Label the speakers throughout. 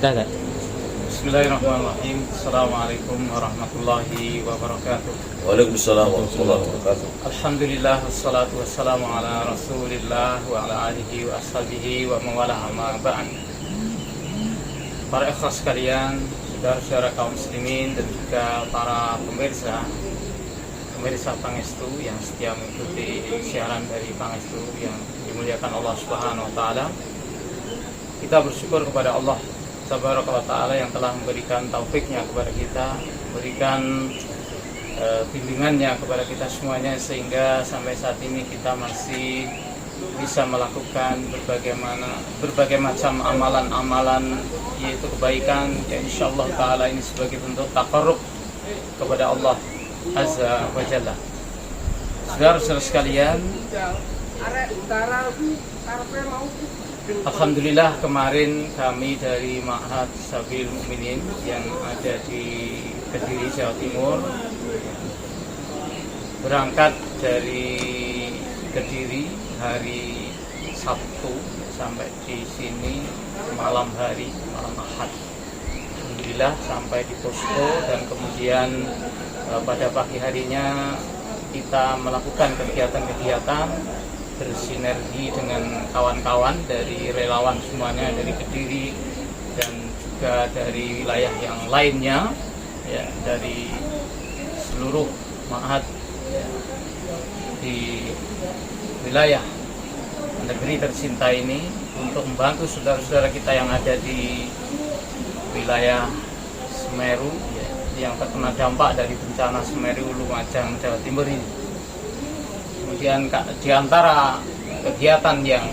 Speaker 1: Kita kan.
Speaker 2: Bismillahirrahmanirrahim. Assalamualaikum warahmatullahi wabarakatuh.
Speaker 3: Waalaikumsalam warahmatullahi wabarakatuh.
Speaker 2: Alhamdulillah wassalatu wassalamu ala Rasulillah wa ala alihi wa ashabihi wa mawalah amma ba'd. Para ikhlas sekalian, saudara-saudara kaum muslimin dan juga para pemirsa Pangestu yang setia mengikuti siaran dari Pangestu yang dimuliakan Allah Subhanahu wa taala. Kita bersyukur kepada Allah Tabaraka wa ta'ala yang telah memberikan taufiknya kepada kita, memberikan bimbingannya kepada kita semuanya, sehingga sampai saat ini kita masih bisa melakukan berbagai macam amalan-amalan, yaitu kebaikan yang insyaallah ta'ala ini sebagai bentuk taqarrub kepada Allah Azza wa Jalla. Saudara-saudara sekalian, alhamdulillah kemarin kami dari Ma'had Sabil Mukminin yang ada di Kediri, Jawa Timur berangkat dari Kediri hari Sabtu sampai di sini malam Ahad. Alhamdulillah sampai di posko dan kemudian pada pagi harinya kita melakukan kegiatan-kegiatan bersinergi dengan kawan-kawan dari relawan semuanya dari Kediri dan juga dari wilayah yang lainnya, ya, dari seluruh ma'had, ya, di wilayah negeri tercinta ini untuk membantu saudara-saudara kita yang ada di wilayah Semeru, ya, yang terkena dampak dari bencana Semeru Lumajang Jawa Timur ini. Kemudian di antara kegiatan yang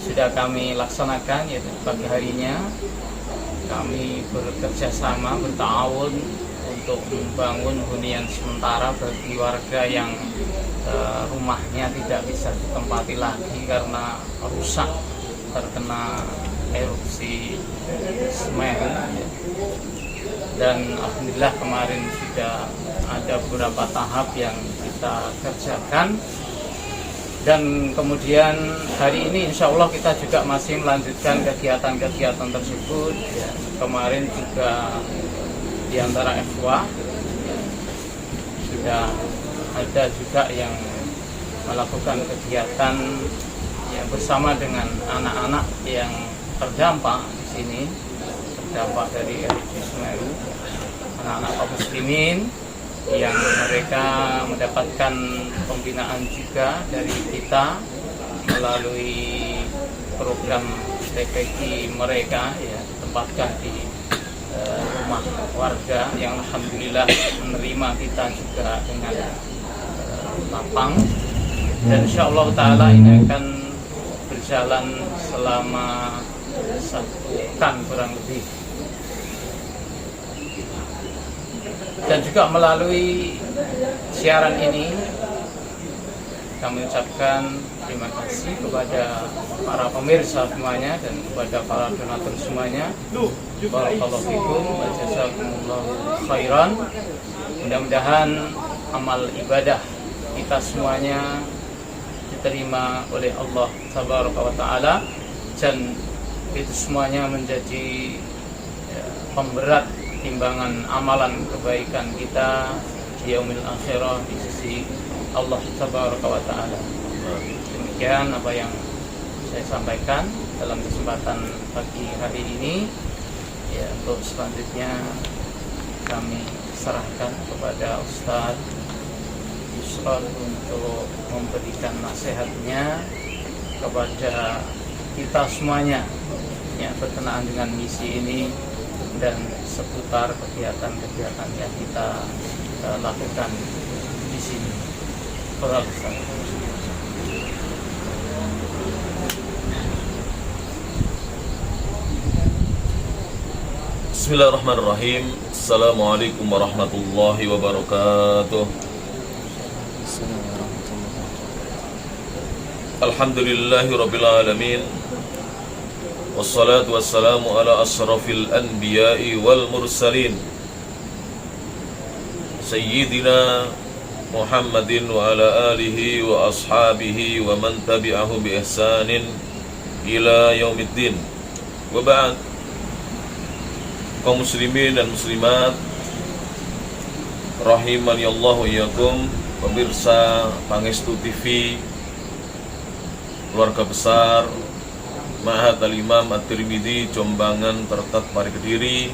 Speaker 2: sudah kami laksanakan, yaitu pagi harinya kami bekerja sama, bertawun untuk membangun hunian sementara bagi warga yang rumahnya tidak bisa ditempati lagi karena rusak terkena erupsi Semeru. Dan alhamdulillah kemarin sudah ada beberapa tahap yang kita kerjakan, dan kemudian hari ini insya Allah kita juga masih melanjutkan kegiatan-kegiatan tersebut, ya. Kemarin juga di antara FWA, ya, sudah ada juga yang melakukan kegiatan, ya, bersama dengan anak-anak yang terdampak di sini, terdampak dari erupsi Semeru, anak-anak kaum muslimin yang mereka mendapatkan pembinaan juga dari kita melalui program TPQ mereka, ya, ditempatkan di rumah warga yang alhamdulillah menerima kita juga dengan lapang, dan insyaallah ta'ala ini akan berjalan selama 1 pekan kurang lebih. Dan juga melalui siaran ini kami ucapkan terima kasih kepada para pemirsa semuanya dan kepada para donatur semuanya. Barakallahu fikum wa jazakumullahu khairan. Mudah-mudahan amal ibadah kita semuanya diterima oleh Allah Tabaraka wa Ta'ala, dan itu semuanya menjadi, ya, pemberat timbangan amalan kebaikan kita di yaumil akhirah di sisi Allah Tabaraka wa Ta'ala. Demikian apa yang saya sampaikan dalam kesempatan pagi hari ini, ya. Untuk selanjutnya kami serahkan kepada Ustaz Yusron untuk memberikan nasihatnya kepada kita semuanya yang berkenaan dengan misi ini dan seputar kegiatan-kegiatan yang kita lakukan di sini.
Speaker 3: Bismillahirrahmanirrahim. Assalamualaikum warahmatullahi wabarakatuh. Alhamdulillahi rabbil alamin. Wassalatu wassalamu ala asrafil anbiya'i wal mursalin Sayyidina Muhammadin wa ala alihi wa ashabihi wa man tabi'ahu bi ihsanin ila yaumiddin. Wa ba'd. kaum muslimin dan muslimat rahimani Allah wa iyyakum, pemirsa Pangestu TV, keluarga besar Ma'had Al-Imam At-Tirmidzi Jombangan Tertat Pari Kediri,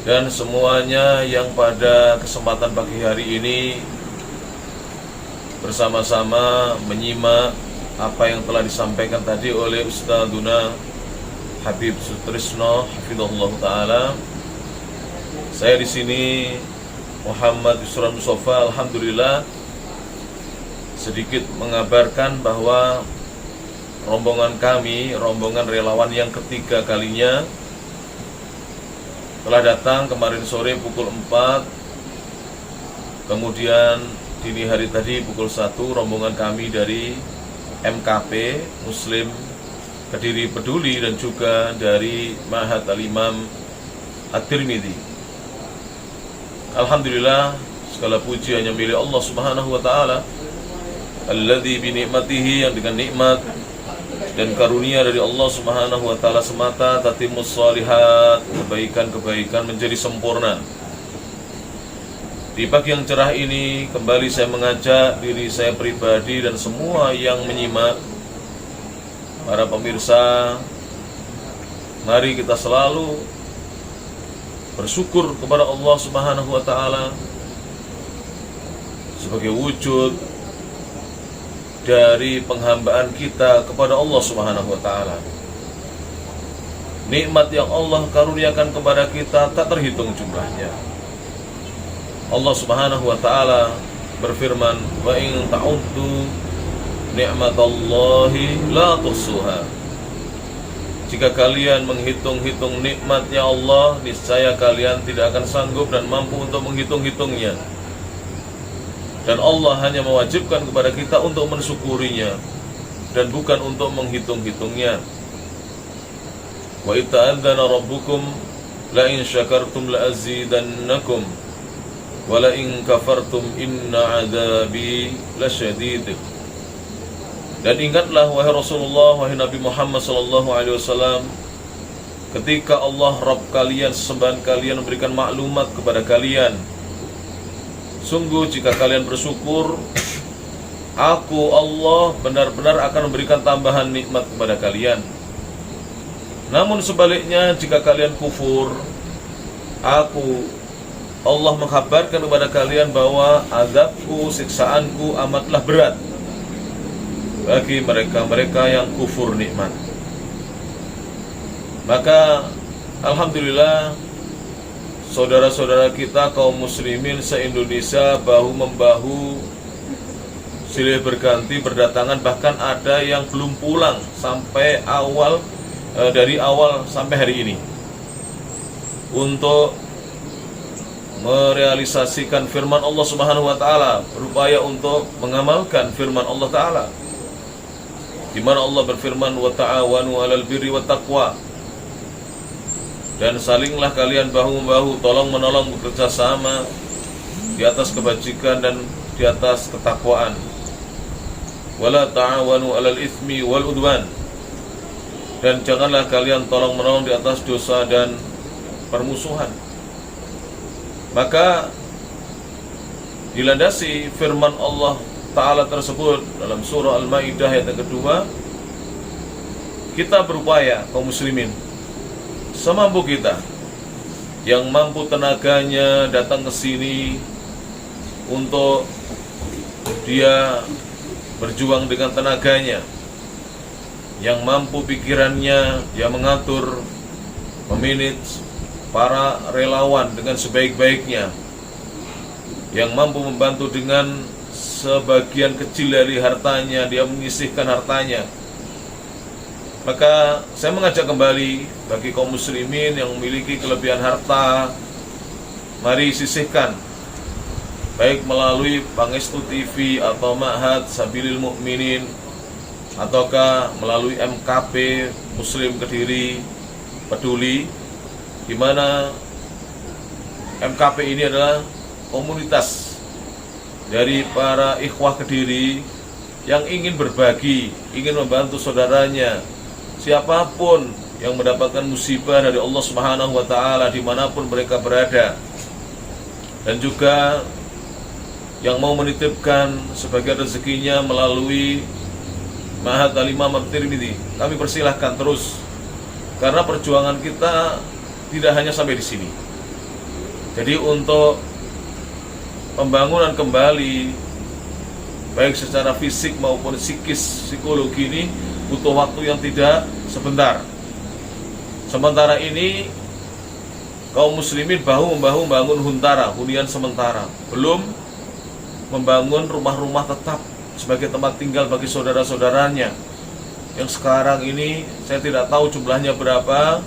Speaker 3: dan semuanya yang pada kesempatan pagi hari ini bersama-sama menyimak apa yang telah disampaikan tadi oleh Ustadzuna Habib Sutrisno hafizahullah taala. Saya di sini Muhammad Yusran Mustafa, alhamdulillah sedikit mengabarkan bahwa rombongan kami, rombongan relawan yang ketiga kalinya telah datang kemarin sore pukul 4, kemudian dini hari tadi pukul 1, rombongan kami dari MKP Muslim Kediri Peduli dan juga dari Ma'had Al-Imam At-Tirmidzi. Alhamdulillah, segala puji hanya milik Allah Subhanahu wa taala, alladzi bi ni'matihi, yang dengan nikmat dan karunia dari Allah Subhanahu wa taala semata tatimmus shalihat, kebaikan-kebaikan menjadi sempurna. Di pagi yang cerah ini kembali saya mengajak diri saya pribadi dan semua yang menyimak, para pemirsa, mari kita selalu bersyukur kepada Allah Subhanahu wa taala sebagai wujud dari penghambaan kita kepada Allah Subhanahu wa taala. Nikmat yang Allah karuniakan kepada kita tak terhitung jumlahnya. Allah Subhanahu wa taala berfirman, "Wa in ta'uddu ni'matallahi la tuhsuha." Jika kalian menghitung-hitung nikmatnya Allah, niscaya kalian tidak akan sanggup dan mampu untuk menghitung-hitungnya. Dan Allah hanya mewajibkan kepada kita untuk mensyukurinya dan bukan untuk menghitung-hitungnya. Wa ita'adzana rabbukum la in syakartum la azidannakum wa la in kafartum inna adabi lasyadid. Dan ingatlah wahai Rasulullah, wahai Nabi Muhammad SAW, ketika Allah Rabb kalian, sesembahan kalian, memberikan maklumat kepada kalian, sungguh jika kalian bersyukur, aku Allah benar-benar akan memberikan tambahan nikmat kepada kalian. Namun sebaliknya, jika kalian kufur, aku Allah mengkhabarkan kepada kalian bahwa azabku, siksaanku amatlah berat bagi mereka-mereka yang kufur nikmat. Maka alhamdulillah, saudara-saudara kita kaum muslimin se-Indonesia bahu-membahu, silih berganti berdatangan, bahkan ada yang belum pulang sampai dari awal sampai hari ini, untuk merealisasikan firman Allah Subhanahu wa taala, berupaya untuk mengamalkan firman Allah taala, di mana Allah berfirman, wa ta'awanu 'alal birri wat taqwa, dan salinglah kalian bahu-membahu, tolong-menolong, bekerja sama di atas kebajikan dan di atas ketakwaan. Wala ta'awanu 'alal itsmi wal udwan, dan janganlah kalian tolong-menolong di atas dosa dan permusuhan. Maka dilandasi firman Allah Ta'ala tersebut dalam surah Al-Ma'idah ayat yang kedua, kita berupaya kaum muslimin semampu kita, yang mampu tenaganya datang ke sini untuk dia berjuang dengan tenaganya, yang mampu pikirannya dia mengatur, memanage para relawan dengan sebaik-baiknya, yang mampu membantu dengan sebagian kecil dari hartanya, dia menyisihkan hartanya. Maka saya mengajak kembali bagi kaum muslimin yang memiliki kelebihan harta, mari sisihkan, baik melalui Pangestu TV atau Ma'had Sabilil Mu'minin, ataukah melalui MKP Muslim Kediri Peduli, di mana MKP ini adalah komunitas dari para ikhwah Kediri yang ingin berbagi, ingin membantu saudaranya, siapapun yang mendapatkan musibah dari Allah Subhanahu wa taala dimanapun mereka berada, dan juga yang mau menitipkan sebagian rezekinya melalui Ma'had Al-Imam At-Tirmidzi. Kami persilahkan terus, karena perjuangan kita tidak hanya sampai di sini. Jadi untuk pembangunan kembali baik secara fisik maupun psikis, psikologi ini butuh waktu yang tidak sebentar. Sementara ini kaum muslimin bahu-membahu membangun huntara, hunian sementara, belum membangun rumah-rumah tetap sebagai tempat tinggal bagi saudara-saudaranya yang sekarang ini saya tidak tahu jumlahnya berapa.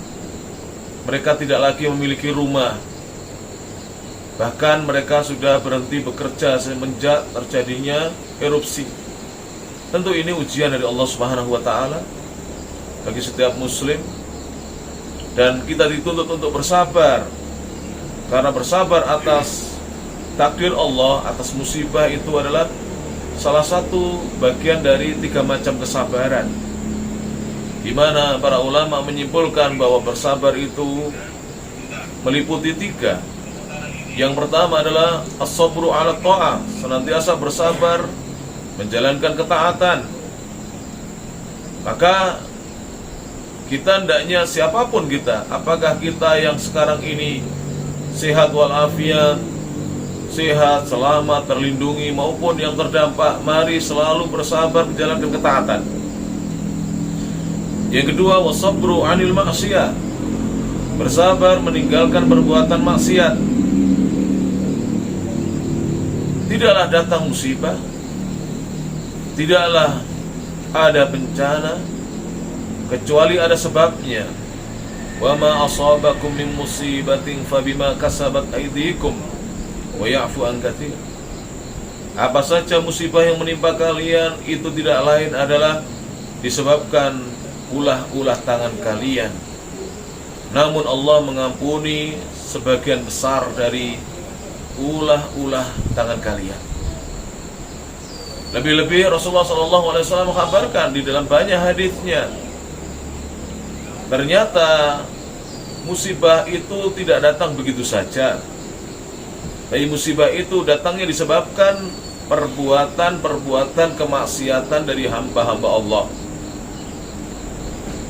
Speaker 3: Mereka tidak lagi memiliki rumah, bahkan mereka sudah berhenti bekerja semenjak terjadinya erupsi. Tentu ini ujian dari Allah Subhanahu wa taala bagi setiap muslim, dan kita dituntut untuk bersabar, karena bersabar atas takdir Allah, atas musibah itu adalah salah satu bagian dari 3 macam kesabaran, di mana para ulama menyimpulkan bahwa bersabar itu meliputi 3. Yang pertama adalah as-sabru ala ta'ah, senantiasa bersabar menjalankan ketaatan. Maka kita hendaknya siapapun kita, apakah kita yang sekarang ini sehat walafiat, sehat, selamat, terlindungi, maupun yang terdampak, mari selalu bersabar menjalankan ketaatan. Yang kedua, wasabru anil ma'siyah, bersabar meninggalkan perbuatan maksiat. Tidaklah datang musibah, tidaklah ada bencana kecuali ada sebabnya. Wa ma asabakum min musibatin fabima kasabat aydikum wa ya'fu an katsir. Apa saja musibah yang menimpa kalian itu tidak lain adalah disebabkan ulah-ulah tangan kalian. Namun Allah mengampuni sebagian besar dari ulah-ulah tangan kalian. Lebih-lebih Rasulullah SAW mengkabarkan di dalam banyak hadisnya, ternyata musibah itu tidak datang begitu saja, tapi musibah itu datangnya disebabkan perbuatan-perbuatan kemaksiatan dari hamba-hamba Allah.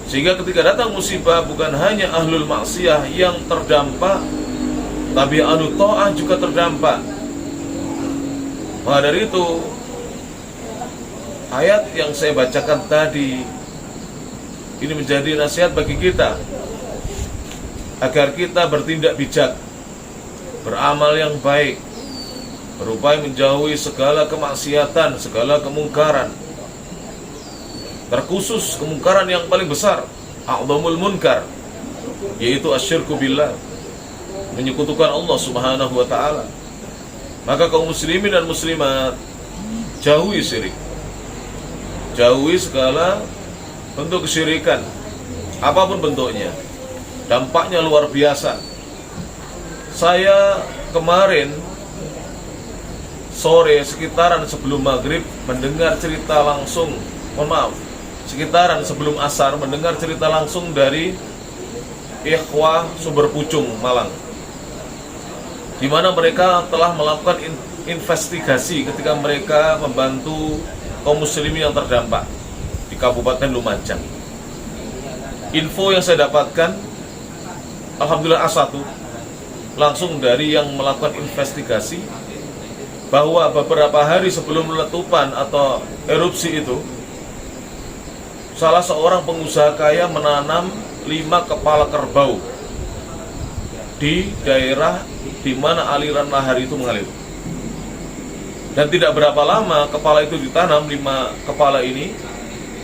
Speaker 3: Sehingga ketika datang musibah, bukan hanya ahlul maksiyah yang terdampak, tapi ahlu ta'ah juga terdampak. Maka dari itu, ayat yang saya bacakan tadi ini menjadi nasihat bagi kita agar kita bertindak bijak, beramal yang baik, berupaya menjauhi segala kemaksiatan, segala kemungkaran. Terkhusus kemungkaran yang paling besar, a'dhamul munkar, yaitu asyirku billah, menyekutukan Allah Subhanahu wa taala. Maka kaum muslimin dan muslimat, jauhi syirik, jauhi segala bentuk kesyirikan, apapun bentuknya. Dampaknya luar biasa. Saya kemarin sore sekitaran sebelum maghrib mendengar cerita langsung, sekitaran sebelum asar mendengar cerita langsung dari Ikhwah Sumber Pucung, Malang, di mana mereka telah melakukan investigasi ketika mereka membantu kaum muslimin yang terdampak di Kabupaten Lumajang. Info yang saya dapatkan, alhamdulillah A1, langsung dari yang melakukan investigasi, bahwa beberapa hari sebelum letupan atau erupsi itu, salah seorang pengusaha kaya menanam 5 kepala kerbau di daerah di mana aliran lahar itu mengalir. Dan tidak berapa lama kepala itu ditanam, 5 kepala ini,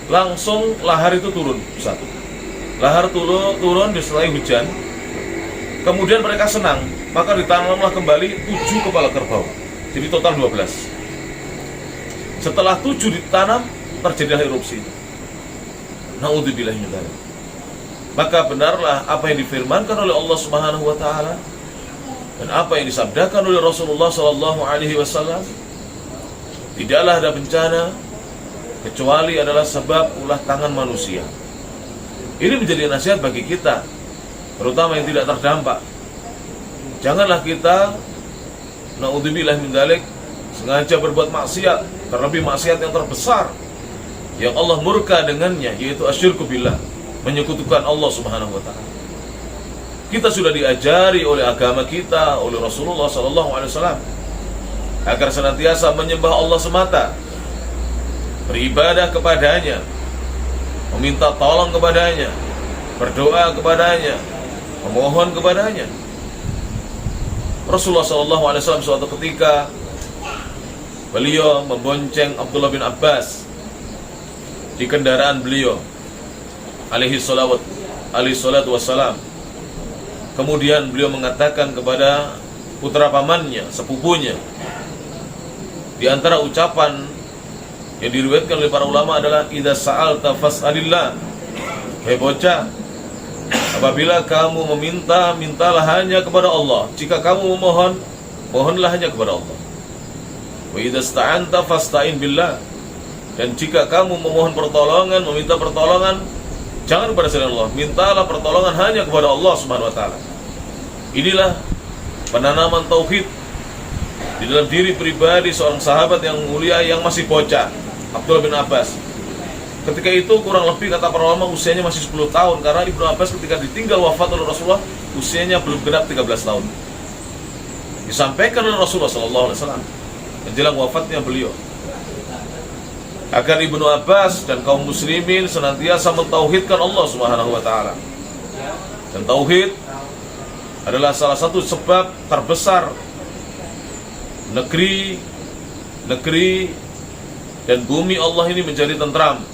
Speaker 3: langsung lahar itu turun satu. Lahar turun disertai hujan. Kemudian mereka senang, maka ditanamlah kembali 7 kepala kerbau. Jadi total 12. Setelah 7 ditanam, terjadilah erupsi. Na'udzubillah min dzalik. Maka benarlah apa yang difirmankan oleh Allah Subhanahu wa taala dan apa yang disabdakan oleh Rasulullah sallallahu alaihi wasallam. Tidaklah ada bencana kecuali adalah sebab ulah tangan manusia. Ini menjadi nasihat bagi kita, terutama yang tidak terdampak. Janganlah kita, naudzubillah min dzalik, sengaja berbuat maksiat, terlebih maksiat yang terbesar yang Allah murka dengannya, yaitu asyirku billah, menyekutukan Allah Subhanahu wa taala. Kita sudah diajari oleh agama kita, oleh Rasulullah SAW, agar senantiasa menyembah Allah semata, beribadah kepadanya, meminta tolong kepadanya, berdoa kepadanya, memohon kepadanya. Rasulullah SAW suatu ketika beliau membonceng Abdullah bin Abbas di kendaraan beliau, alaihi salatu wassalam. Kemudian beliau mengatakan kepada putra pamannya, sepupunya, di antara ucapan yang diriwayatkan oleh para ulama adalah idza sa'alta fas'alillah. Hei bocah, apabila kamu meminta, mintalah hanya kepada Allah. Jika kamu memohon, mohonlah hanya kepada Allah. Wa idza sta'anta fasta'in billah. Dan jika kamu memohon pertolongan, meminta pertolongan, jangan kepada selain Allah, mintalah pertolongan hanya kepada Allah Subhanahu wa taala. Inilah penanaman tauhid di dalam diri pribadi seorang sahabat yang mulia yang masih bocah, Abdullah bin Abbas. Ketika itu kurang lebih kata para ulama usianya masih 10 tahun, karena Ibnu Abbas ketika ditinggal wafat oleh Rasulullah usianya belum genap 13 tahun. Disampaikan oleh Rasulullah SAW menjelang wafatnya beliau, agar Ibnu Abbas dan kaum muslimin senantiasa mentauhidkan Allah Subhanahu wa taala. Dan tauhid adalah salah satu sebab terbesar negeri dan bumi Allah ini menjadi tentram.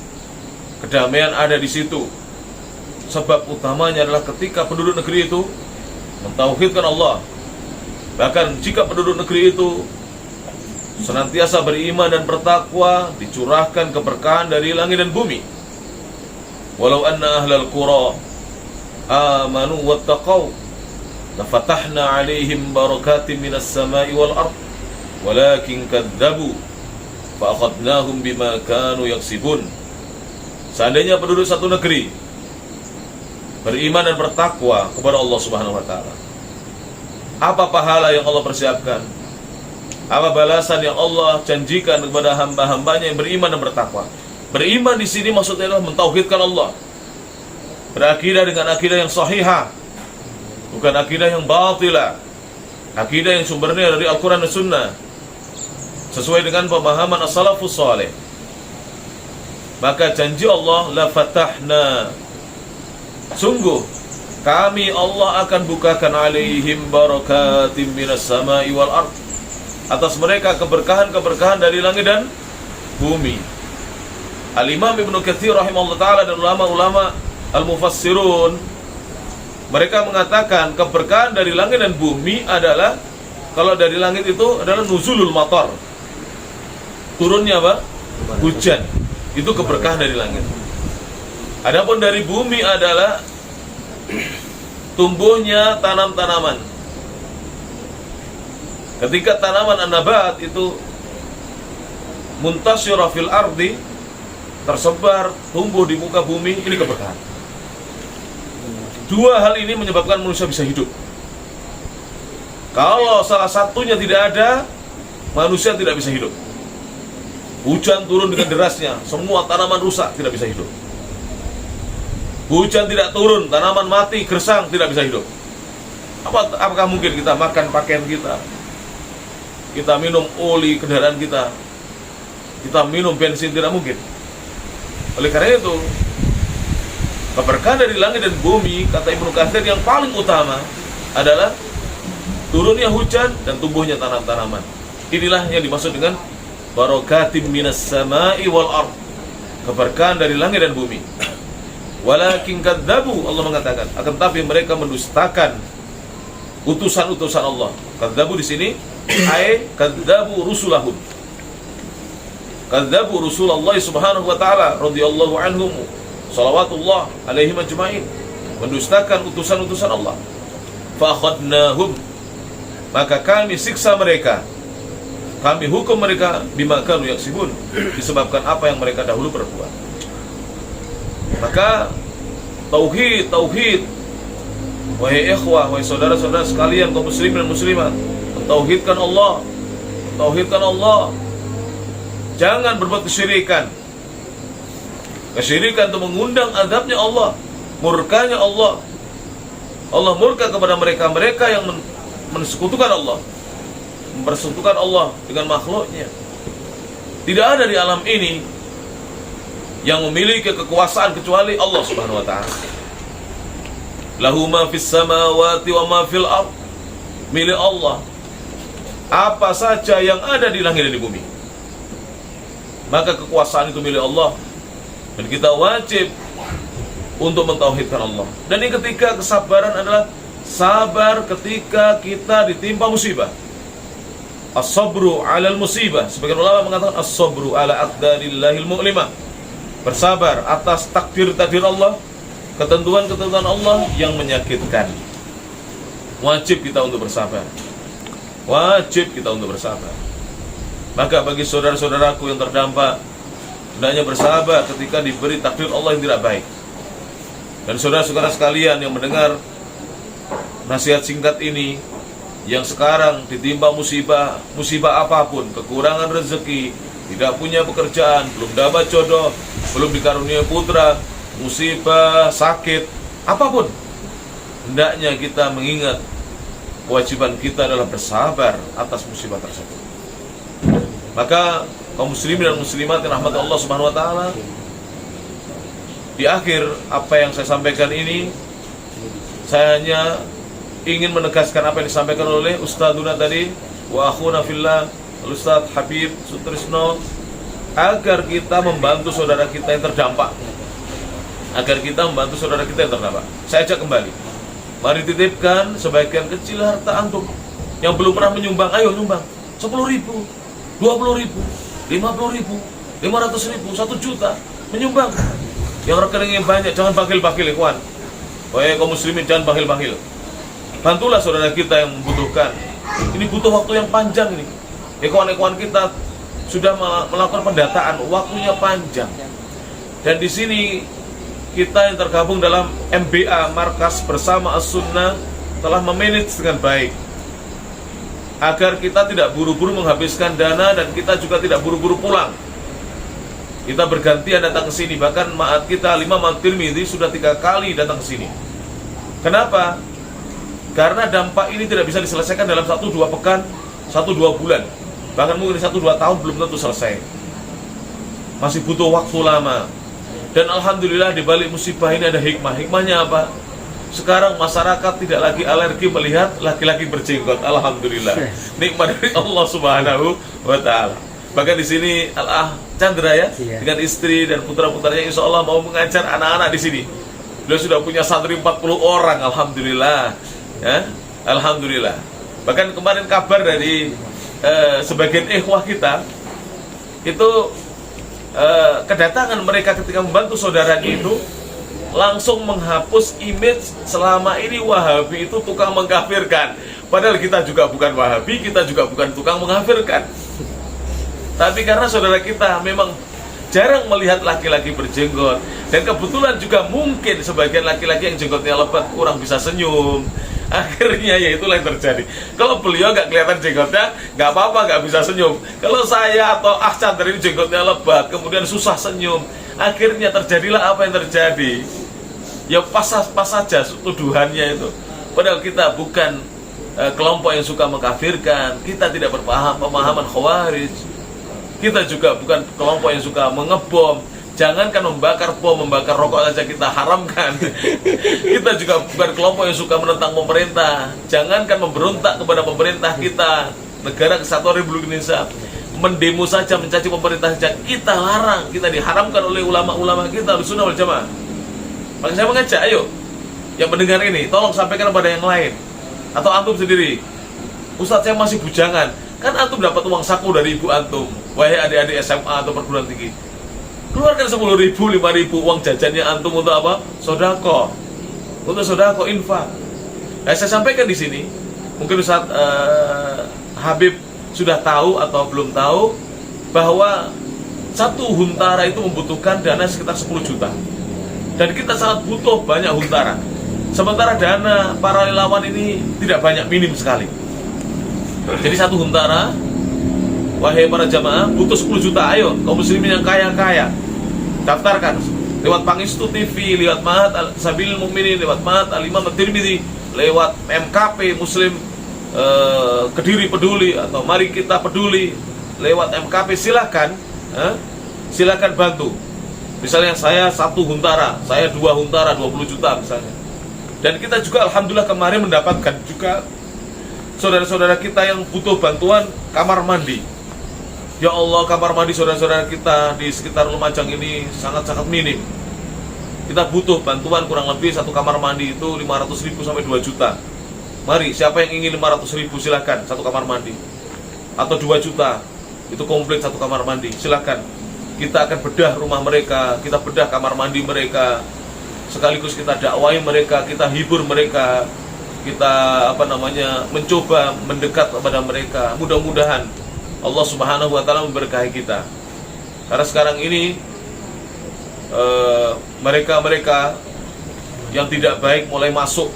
Speaker 3: Kedamaian ada di situ. Sebab utamanya adalah ketika penduduk negeri itu mentauhidkan Allah. Bahkan jika penduduk negeri itu senantiasa beriman dan bertakwa, dicurahkan keberkahan dari langit dan bumi. Walau anna ahlal qura amanu wattaqau lafatahna alaihim barakatim minas samai wal ard walakin kadzabu fa akhadnahum bima kanu yaksibun. Seandainya penduduk satu negeri beriman dan bertakwa kepada Allah Subhanahu wa taala, apa pahala yang Allah persiapkan? Apa balasan yang Allah janjikan kepada hamba-hambanya yang beriman dan bertakwa? Beriman di sini maksudnya adalah mentauhidkan Allah, berakidah dengan akidah yang sahihah, bukan akidah yang batilah, akidah yang sumbernya dari Al-Quran dan Sunnah, sesuai dengan pemahaman as-salafus salih. Maka janji Allah, la fatahna, sungguh kami Allah akan bukakan alaihim barakatim minas samai wal ard, atas mereka keberkahan-keberkahan dari langit dan bumi. Al-Imam Ibnu Katsir rahimahullah ta'ala dan ulama-ulama al-mufassirun, mereka mengatakan keberkahan dari langit dan bumi adalah, kalau dari langit itu adalah nuzulul matar, turunnya apa? Hujan. Itu keberkahan dari langit. Adapun dari bumi adalah tumbuhnya tanam-tanaman. Ketika tanaman an-nabat itu muntasyirah fil ardi, tersebar, tumbuh di muka bumi, ini keberkahan. Dua hal ini menyebabkan manusia bisa hidup. Kalau salah satunya tidak ada, manusia tidak bisa hidup. Hujan turun dengan derasnya, semua tanaman rusak, tidak bisa hidup. Hujan tidak turun, tanaman mati, gersang, tidak bisa hidup. Apakah mungkin kita makan pakaian kita minum oli kendaraan kita minum bensin? Tidak mungkin. Oleh karena itu, keberkahan dari langit dan bumi, kata Ibnu Katsir, yang paling utama adalah turunnya hujan dan tumbuhnya tanam-tanaman. Inilah yang dimaksud dengan barakatim minas samai wal ard, keberkahan dari langit dan bumi. Walakin kadzabu, Allah mengatakan, akan tapi mereka mendustakan utusan-utusan Allah. Kadzabu di sini ay kadzabu rusulahum, kadzabu Rasulullah subhanahu wa ta'ala radhiyallahu anhum salawatullah alaihim ajma'in, mendustakan utusan-utusan Allah. Fa akhadnahum, maka kami siksa mereka, kami hukum mereka bima kanu yaksibun, disebabkan apa yang mereka dahulu berbuat. Maka Tauhid, tauhid. Wahai ikhwah, wahai saudara-saudara sekalian kaum muslimin dan muslimat, mentauhidkan Allah. Tauhidkan Allah. Jangan berbuat kesyirikan. Kesyirikan itu mengundang azabnya Allah, murkanya Allah. Allah murka kepada mereka-mereka yang mensekutukan Allah, mempersekutukan Allah dengan makhluknya. Tidak ada di alam ini yang memiliki kekuasaan kecuali Allah Subhanahu wa ta'ala. Lahu ma fis samawati wa ma fil ard. Milik Allah apa saja yang ada di langit dan di bumi. Maka kekuasaan itu milik Allah, dan kita wajib untuk mentauhidkan Allah. Dan yang ketiga, kesabaran adalah sabar ketika kita ditimpa musibah. As-sabru 'alal musibah. Sebagian ulama mengatakan as-sabru 'ala aqdarillahil mu'limah. Bersabar atas takdir-takdir Allah, ketentuan-ketentuan Allah yang menyakitkan. Wajib kita untuk bersabar. Wajib kita untuk bersabar. Maka bagi saudara-saudaraku yang terdampak, hendaknya bersabar ketika diberi takdir Allah yang tidak baik. Dan saudara-saudara sekalian yang mendengar nasihat singkat ini, yang sekarang ditimpa musibah apapun, kekurangan rezeki, tidak punya pekerjaan, belum dapat jodoh, belum dikaruniai putra, musibah, sakit, apapun, hendaknya kita mengingat kewajiban kita adalah bersabar atas musibah tersebut. Maka kaum muslimin dan muslimat yang rahmat Allah Subhanahu wa ta'ala, di akhir apa yang saya sampaikan ini, saya hanya ingin menegaskan apa yang disampaikan oleh Ustadzuna tadi, wa akhuna fillah, Ustadz Habib Sutrisno, agar kita membantu saudara kita yang terdampak. Agar kita membantu saudara kita yang terdampak. Saya ajak kembali, mari titipkan sebagian kecil harta antum yang belum pernah menyumbang. Ayo nyumbang 10.000, 20.000, 50.000, 500.000, 1 juta, menyumbang. Yang rekeningnya banyak, jangan bakil-bakil, ikhwan. Wahai kaum muslimin, jangan bakil-bakil. Bantulah saudara kita yang membutuhkan. Ini butuh waktu yang panjang ini. Ikhwan-ikhwan kita sudah melakukan pendataan, waktunya panjang. Dan di sini kita yang tergabung dalam MBA, Markas Bersama As-Sunnah, telah memanage dengan baik agar kita tidak buru-buru menghabiskan dana dan kita juga tidak buru-buru pulang. Kita bergantian datang ke sini. Bahkan ma'at kita, Imam At-Tirmidzi sudah 3 kali datang ke sini. Kenapa? Karena dampak ini tidak bisa diselesaikan dalam 1-2 pekan, 1-2 bulan. Bahkan mungkin 1-2 tahun belum tentu selesai. Masih butuh waktu lama. Dan alhamdulillah di balik musibah ini ada hikmah. Hikmahnya apa? Sekarang masyarakat tidak lagi alergi melihat laki-laki berjenggot. Alhamdulillah. Nikmat dari Allah Subhanahu wa ta'ala. Bahkan di sini Al-Ah Chandra ya, dengan istri dan putra-putranya insya Allah mau mengajar anak-anak di sini. Beliau sudah punya santri 40 orang, alhamdulillah. Ya, alhamdulillah. Bahkan kemarin kabar dari sebagian ikhwah kita itu kedatangan mereka ketika membantu saudaranya itu langsung menghapus image selama ini Wahabi itu tukang mengkafirkan. Padahal kita juga bukan Wahabi, kita juga bukan tukang mengkafirkan. Tapi karena saudara kita memang jarang melihat laki-laki berjenggot, dan kebetulan juga mungkin sebagian laki-laki yang jenggotnya lebat kurang bisa senyum, akhirnya ya itulah yang terjadi. Kalau beliau nggak kelihatan jenggotnya, nggak apa-apa, nggak bisa senyum. Kalau saya atau Chandra ini jenggotnya lebat, kemudian susah senyum, akhirnya terjadilah apa yang terjadi. Ya pas saja tuduhannya itu. Padahal kita bukan kelompok yang suka mengkafirkan, kita tidak berpemahaman khawarij. Kita juga bukan kelompok yang suka mengebom. Jangankan membakar bom, membakar rokok saja kita haramkan. Kita juga bukan kelompok yang suka menentang pemerintah. Jangankan memberontak kepada pemerintah kita, Negara Kesatuan Republik Indonesia, mendemo saja, mencaci pemerintah saja kita larang, kita diharamkan oleh ulama-ulama kita Ahlussunnah wal Jamaah. Maka saya mengajak, ayo yang mendengar ini, tolong sampaikan kepada yang lain. Atau antum sendiri, Ustadz saya masih bujangan. Kan antum dapat uang saku dari ibu antum, wahai adik-adik SMA atau perguruan tinggi, keluarkan 10.000, 5.000 uang jajannya antum untuk apa? Sodako, untuk sodako infak. Nah, saya sampaikan di sini, mungkin Ustadz Habib sudah tahu atau belum tahu bahwa satu huntara itu membutuhkan dana sekitar 10 juta. Dan kita sangat butuh banyak huntara. Sementara dana para relawan ini tidak banyak, minim sekali. Jadi satu huntara, wahai para jamaah, butuh 10 juta. Ayo kaum muslimin yang kaya-kaya, daftarkan lewat Pangestu TV, lewat Mahat Sabilil Mukminin, lewat Mahat Al-Imam At-Tirmidzi, lewat MKP Muslim Kediri Peduli, atau Mari Kita Peduli, lewat MKP. Silakan bantu. Misalnya saya 1 huntara, saya 2 huntara, 20 juta misalnya. Dan kita juga alhamdulillah kemarin mendapatkan juga saudara-saudara kita yang butuh bantuan kamar mandi. Ya Allah, kamar mandi saudara-saudara kita di sekitar Lumajang ini sangat-sangat minim. Kita butuh bantuan kurang lebih 1 kamar mandi itu 500.000 sampai 2 juta. Mari, siapa yang ingin 500.000 silakan 1 kamar mandi. Atau 2 juta, itu komplit 1 kamar mandi, silakan. Kita akan bedah rumah mereka, kita bedah kamar mandi mereka, sekaligus kita dakwai mereka, kita hibur mereka, kita mencoba mendekat kepada mereka. Mudah-mudahan Allah Subhanahu wa taala memberkahi kita. Karena sekarang ini mereka-mereka yang tidak baik mulai masuk,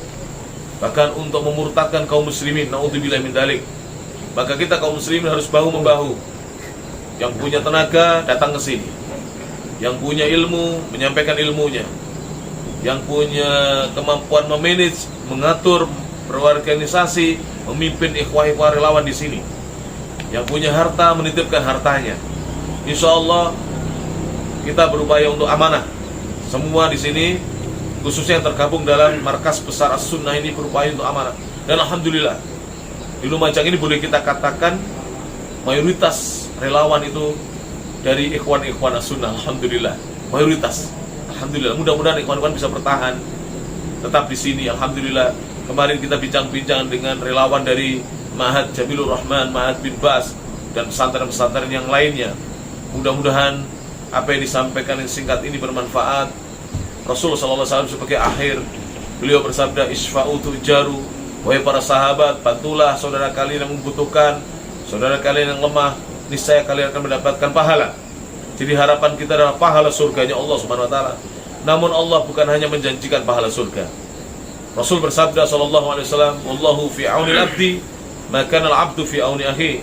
Speaker 3: bahkan untuk memurtadkan kaum muslimin. Naudzubillah min dzalik. Maka kita kaum muslimin harus bahu-membahu. Yang punya tenaga datang ke sini, yang punya ilmu menyampaikan ilmunya, yang punya kemampuan memanage, mengatur, berorganisasi, memimpin ikhwah-ikhwah relawan di sini, yang punya harta menitipkan hartanya. Insya Allah kita berupaya untuk amanah. Semua di sini, khususnya yang tergabung dalam markas besar As-Sunnah ini, berupaya untuk amanah. Dan alhamdulillah di Lumajang ini boleh kita katakan mayoritas relawan itu dari ikhwan-ikhwan As-Sunnah. Alhamdulillah, mayoritas. Alhamdulillah, mudah-mudahan ikhwan-ikhwan bisa bertahan tetap di sini. Alhamdulillah, kemarin kita bincang-bincang dengan relawan dari Ma'had Jamilur Rahman, Ma'had bin Bas, dan pesantren-pesantren yang lainnya. Mudah-mudahan apa yang disampaikan yang singkat ini bermanfaat. Rasulullah SAW sebagai akhir, beliau bersabda, isfa'u tujaru, wahai para sahabat, bantulah saudara kalian yang membutuhkan, saudara kalian yang lemah, niscaya kalian akan mendapatkan pahala. Jadi harapan kita adalah pahala surganya Allah Subhanahu wa taala. Namun Allah bukan hanya menjanjikan pahala surga. Rasul bersabda sallallahu alaihi wasallam, "Wallahu fi auni al-'abdi, ma kana al-'abdu fi auni akhi."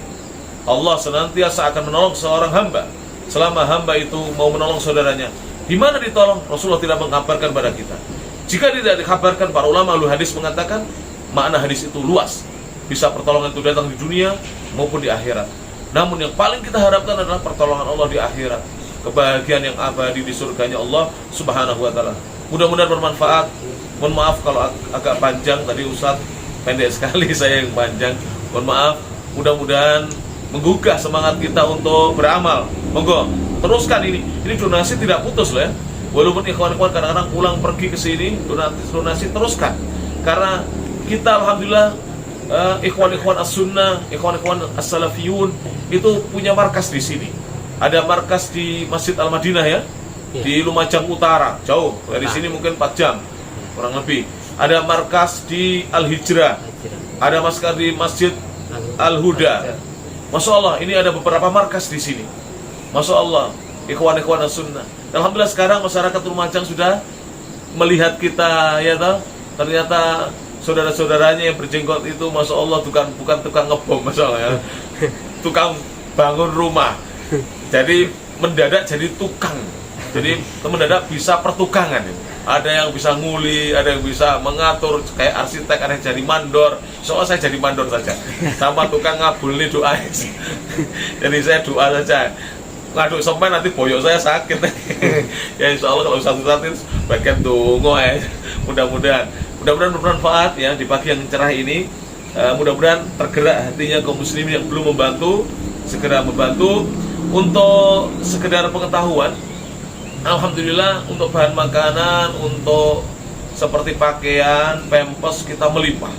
Speaker 3: Allah senantiasa akan menolong seorang hamba selama hamba itu mau menolong saudaranya. Di mana ditolong? Rasulullah tidak mengabarkan pada kita. Jika tidak dikabarkan, para ulama ahli hadis mengatakan makna hadis itu luas. Bisa pertolongan itu datang di dunia maupun di akhirat. Namun yang paling kita harapkan adalah pertolongan Allah di akhirat, kebahagiaan yang abadi di surganya Allah Subhanahu wa taala. Mudah-mudahan bermanfaat. Mohon maaf kalau agak panjang tadi, Ustaz pendek sekali, saya yang panjang. Mohon maaf. Mudah-mudahan menggugah semangat kita untuk beramal. Monggo teruskan ini. Ini donasi tidak putus loh ya. Walaupun ikhwan-ikhwan kadang-kadang pulang pergi ke sini, donasi teruskan. Karena kita alhamdulillah ikhwan-ikhwan As-Sunnah, ikhwan-ikhwan As-Salafiyun itu punya markas di sini. Ada markas di Masjid Al-Madinah ya, di Lumajang Utara, jauh dari sini mungkin 4 jam kurang lebih. Ada markas di Al-Hijrah, ada markas di Masjid Al-Huda. Masya Allah, ini ada beberapa markas di sini. Masya Allah, ikhwan-ikhwan As-Sunnah. Alhamdulillah sekarang masyarakat Lumajang sudah melihat kita ya toh, ternyata saudara-saudaranya yang berjenggot itu Masya Allah bukan tukang ngebom, Masya Allah ya, tukang bangun rumah. Jadi mendadak jadi tukang. Jadi mendadak bisa pertukangan. Ada yang bisa nguli, ada yang bisa mengatur kayak arsitek, ada yang jadi mandor. Soalnya saya jadi mandor saja, sama tukang ngabulin doa. Jadi saya doa saja, ngaduk semen nanti boyok saya sakit. Ya insya Allah kalau satu-satu itu bagian dongo ya. Mudah-mudahan bermanfaat ya di pagi yang cerah ini. Mudah-mudahan tergerak hatinya kaum muslimin yang belum membantu, segera membantu. Untuk sekedar pengetahuan, alhamdulillah untuk bahan makanan, untuk seperti pakaian, pampers kita melimpah.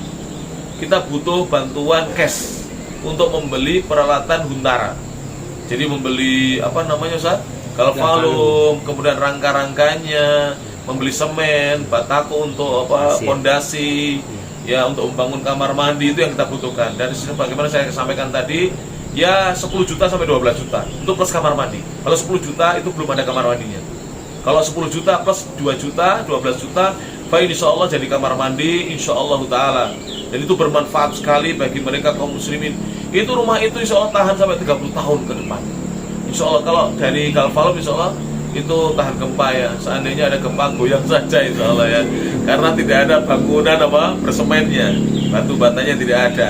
Speaker 3: Kita butuh bantuan cash untuk membeli peralatan huntara. Jadi membeli Ustaz? Galvalum, kemudian rangka-rangkanya, membeli semen, batako untuk pondasi, ya untuk membangun kamar mandi, itu yang kita butuhkan. Dan bagaimana saya sampaikan tadi, ya 10 juta sampai 12 juta untuk plus kamar mandi. Kalau 10 juta itu belum ada kamar mandinya. Kalau 10 juta plus 2 juta, 12 juta, fine, insya Allah jadi kamar mandi, insya Allah ta'ala. Dan itu bermanfaat sekali bagi mereka kaum muslimin. Itu rumah itu insya Allah tahan sampai 30 tahun ke depan. Insya Allah kalau dari Galvalum insya Allah itu tahan gempa ya. Seandainya ada gempa goyang saja insya Allah ya. Karena tidak ada bangunan bersemennya, batu batanya tidak ada.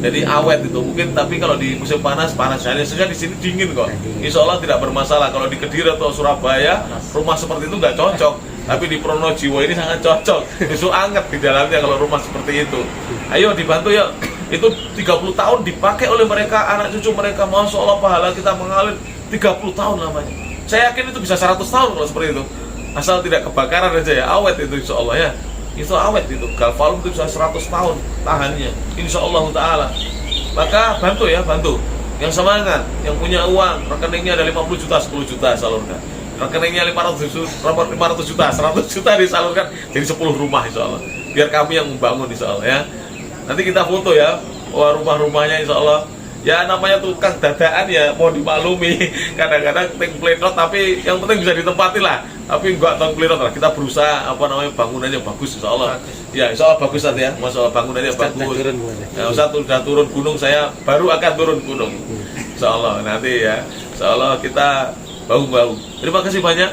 Speaker 3: Jadi awet itu mungkin, tapi kalau di musim panas hanya saja di sini dingin kok. Insya Allah tidak bermasalah. Kalau di Kediri atau Surabaya rumah seperti itu nggak cocok, tapi di Pronojiwo ini sangat cocok. Itu anget di dalamnya kalau rumah seperti itu. Ayo dibantu ya. Itu 30 tahun dipakai oleh mereka, anak cucu mereka. Masya Allah pahala kita mengalir 30 tahun lamanya. Saya yakin itu bisa 100 tahun kalau seperti itu. Asal tidak kebakaran aja ya, awet itu insya Allah ya. Itu awet itu, Galvalum itu bisa 100 tahun tahannya, insya Allah ta'ala. Maka bantu ya, bantu. Yang semangat, yang punya uang, rekeningnya ada 50 juta, 10 juta salurkan. Rekeningnya 500 juta, 100 juta disalurkan jadi 10 rumah insya Allah. Biar kami yang membangun insya Allah ya. Nanti kita foto ya, rumah-rumahnya insya Allah. Ya namanya tukang dadaan ya, mau dimaklumi. Kadang-kadang templetot, tapi yang penting bisa ditempati lah. Tapi enggak templetot lah. Kita berusaha bangunannya bagus insya Allah. Ya insya Allah bagus nanti ya. Masya Allah bangunannya bagus. Ya, Ustaz sudah turun gunung, saya baru akan turun gunung. Insya Allah nanti ya. Insya Allah kita bahu-bahu. Terima kasih banyak.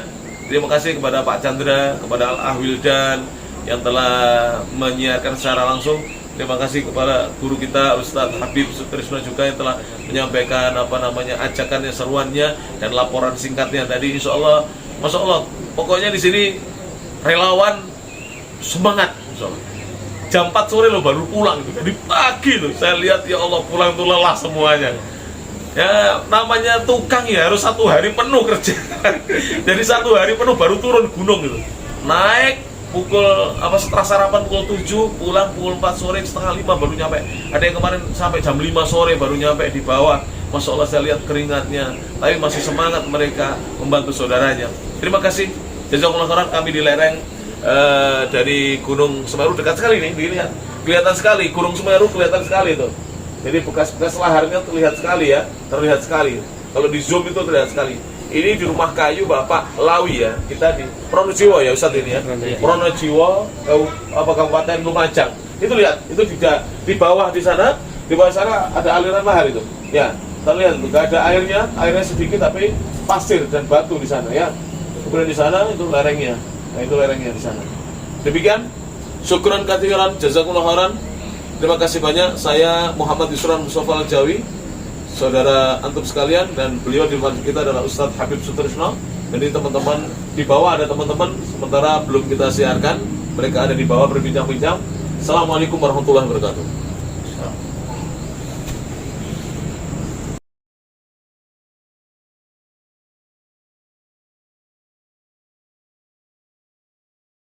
Speaker 3: Terima kasih kepada Pak Chandra, kepada Al-Ahwildan yang telah menyiarkan secara langsung. Terima kasih kepada guru kita Ustadz Habib Sutrisno juga yang telah menyampaikan ajakannya, seruannya dan laporan singkatnya tadi. Insya Allah, masya Allah, pokoknya di sini relawan semangat. Insya Allah. Jam 4 sore lo baru pulang gitu. Jadi pagi loh, saya lihat ya Allah pulang tuh lelah semuanya. Ya namanya tukang ya harus 1 hari penuh kerja. Jadi 1 hari penuh baru turun gunung gitu. Naik pukul setelah sarapan pukul 7, pulang pukul 4 sore, setengah 5 baru nyampe. Ada yang kemarin sampai jam 5 sore baru nyampe di bawah. Masya Allah saya lihat keringatnya, tapi masih semangat mereka membantu saudaranya. Terima kasih. Jazakumullah khairan. Kami di lereng dari Gunung Semeru, dekat sekali nih, dilihat. Kelihatan sekali, Gunung Semeru kelihatan sekali tuh. Jadi bekas-bekas laharnya terlihat sekali ya, terlihat sekali. Kalau di zoom itu terlihat sekali. Ini di rumah kayu Bapak Lawi ya. Kita di Pronojiwo ya Ustadz ini ya. Pronojiwo, Kabupaten Lumajang. Itu lihat, itu di bawah di sana, ada aliran lahar itu. Ya, terlihat tuh, gak ada airnya sedikit tapi pasir dan batu di sana ya. Kemudian di sana itu lerengnya. Nah, itu lerengnya di sana. Demikian, syukran katsiran, jazakumullah khairan. Terima kasih banyak. Saya Muhammad Yusran Mustafa Al-Jawi, saudara antum sekalian, dan beliau di depan kita adalah Ustadz Habib Sutrisno. Jadi teman-teman di bawah ada teman-teman, sementara belum kita siarkan, mereka ada di bawah berbincang-bincang. Assalamualaikum warahmatullahi wabarakatuh.